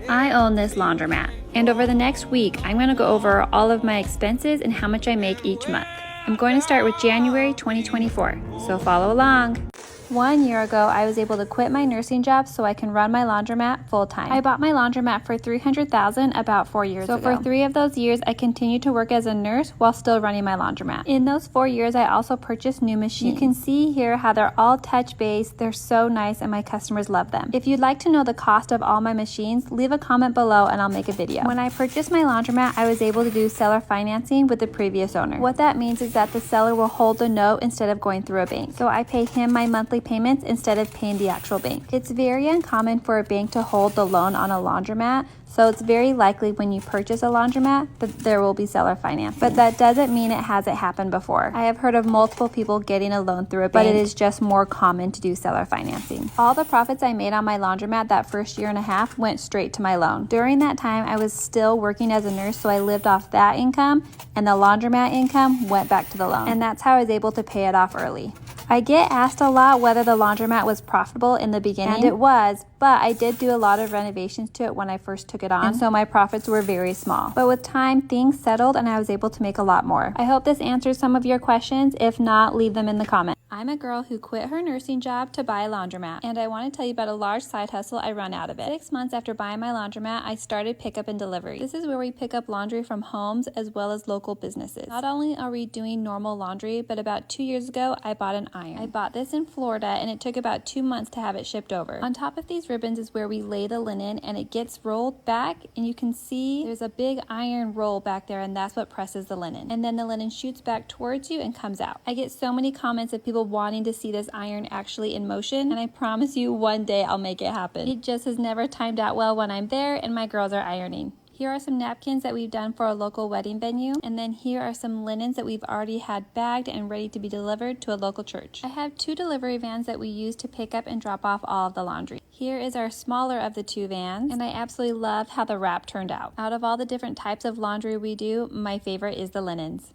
I own this laundromat, and over the next week, I'm going to go over all of my expenses and how much I make each month. I'm going to start with January 2024, so follow along. 1 year ago, I was able to quit my nursing job so I can run my laundromat full-time. I bought my laundromat for $300,000 about 4 years ago. So for 3 of those years, I continued to work as a nurse while still running my laundromat. In those 4 years, I also purchased new machines. You can see here how they're all touch-based. They're so nice and my customers love them. If you'd like to know the cost of all my machines, leave a comment below and I'll make a video. When I purchased my laundromat, I was able to do seller financing with the previous owner. What that means is that the seller will hold the note instead of going through a bank. So I pay him my monthly payments instead of paying the actual bank. It's very uncommon for a bank to hold the loan on a laundromat, so it's very likely when you purchase a laundromat that there will be seller financing. But that doesn't mean it hasn't happened before. I have heard of multiple people getting a loan through a bank, but it is just more common to do seller financing. All the profits I made on my laundromat that first year and a half went straight to my loan. During that time, I was still working as a nurse, so I lived off that income, and the laundromat income went back to the loan. And that's how I was able to pay it off early. I get asked a lot whether the laundromat was profitable in the beginning, and it was, but I did do a lot of renovations to it when I first took it on, and so my profits were very small. But with time, things settled and I was able to make a lot more. I hope this answers some of your questions. If not, leave them in the comments. I'm a girl who quit her nursing job to buy a laundromat, and I want to tell you about a large side hustle I run out of it. 6 months after buying my laundromat, I started pickup and delivery. This is where we pick up laundry from homes as well as local businesses. Not only are we doing normal laundry, but about 2 years ago, I bought an iron. I bought this in Florida, and it took about 2 months to have it shipped over. On top of these ribbons is where we lay the linen, and it gets rolled back, and you can see there's a big iron roll back there, and that's what presses the linen. And then the linen shoots back towards you and comes out. I get so many comments of people wanting to see this iron actually in motion, and I promise you one day I'll make it happen. It just has never timed out well when I'm there and my girls are ironing. Here are some napkins that we've done for a local wedding venue, and then here are some linens that we've already had bagged and ready to be delivered to a local church. I have 2 delivery vans that we use to pick up and drop off all of the laundry. Here is our smaller of the 2 vans, and I absolutely love how the wrap turned out. Out of all the different types of laundry we do, my favorite is the linens.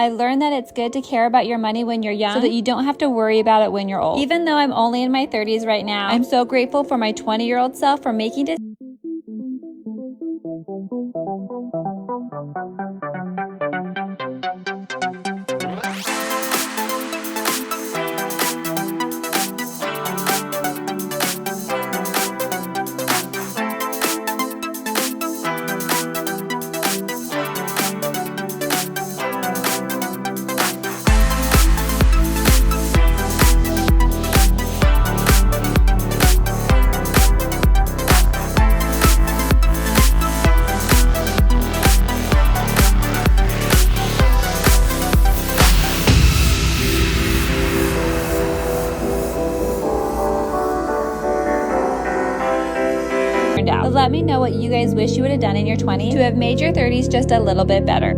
I learned that it's good to care about your money when you're young so that you don't have to worry about it when you're old. Even though I'm only in my 30s right now, I'm so grateful for my 20-year-old self for making decisions. But let me know what you guys wish you would have done in your 20s to have made your 30s just a little bit better.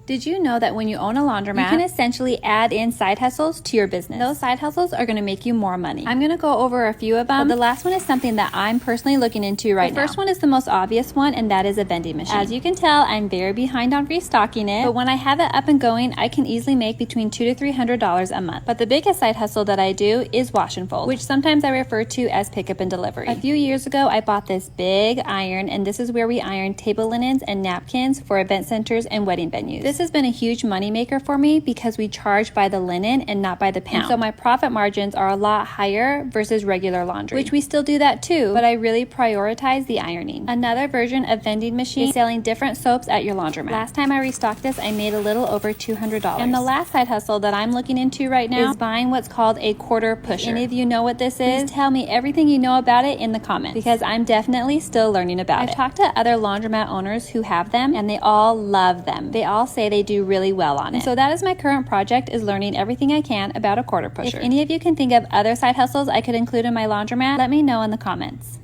Did you know that when you own a laundromat, you can essentially add in side hustles to your business? Those side hustles are going to make you more money. I'm going to go over a few of them, but the last one is something that I'm personally looking into right now. The first one is the most obvious one, and that is a vending machine. As you can tell, I'm very behind on restocking it, but when I have it up and going, I can easily make between $200 to $300 a month. But the biggest side hustle that I do is wash and fold, which sometimes I refer to as pickup and delivery. A few years ago, I bought this big iron, and this is where we iron table linens and napkins for event centers and wedding venues. This has been a huge moneymaker for me because we charge by the linen and not by the pound. And so my profit margins are a lot higher versus regular laundry, which we still do that too, but I really prioritize the ironing. Another version of vending machine is selling different soaps at your laundromat. Last time I restocked this, I made a little over $200. And the last side hustle that I'm looking into right now is buying what's called a quarter pusher. If any of you know what this is, please tell me everything you know about it in the comments, because I'm definitely still learning about it. I've talked to other laundromat owners who have them, and they all love them. They all say they do really well on it. So that is my current project, is learning everything I can about a quarter pusher. If any of you can think of other side hustles I could include in my laundromat, let me know in the comments.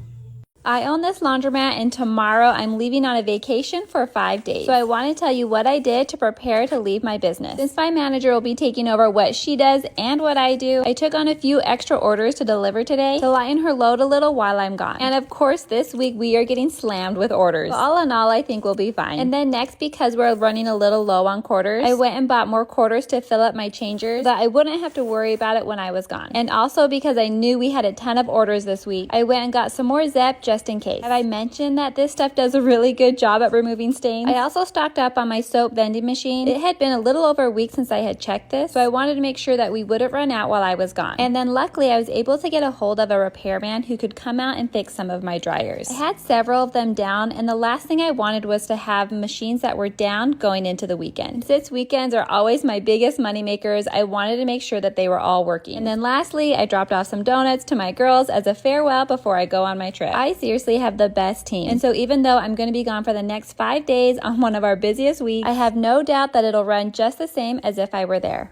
I own this laundromat, and tomorrow I'm leaving on a vacation for 5 days. So I want to tell you what I did to prepare to leave my business. Since my manager will be taking over what she does and what I do, I took on a few extra orders to deliver today to lighten her load a little while I'm gone. And of course, this week we are getting slammed with orders. So all in all, I think we'll be fine. And then next, because we're running a little low on quarters, I went and bought more quarters to fill up my changers so that I wouldn't have to worry about it when I was gone. And also because I knew we had a ton of orders this week, I went and got some more Zep just in case. Have I mentioned that this stuff does a really good job at removing stains? I also stocked up on my soap vending machine. It had been a little over a week since I had checked this, so I wanted to make sure that we wouldn't run out while I was gone. And then luckily I was able to get a hold of a repairman who could come out and fix some of my dryers. I had several of them down, and the last thing I wanted was to have machines that were down going into the weekend. Since weekends are always my biggest money makers, I wanted to make sure that they were all working. And then lastly, I dropped off some donuts to my girls as a farewell before I go on my trip. I seriously have the best team. And so even though I'm going to be gone for the next 5 days on one of our busiest weeks, I have no doubt that it'll run just the same as if I were there.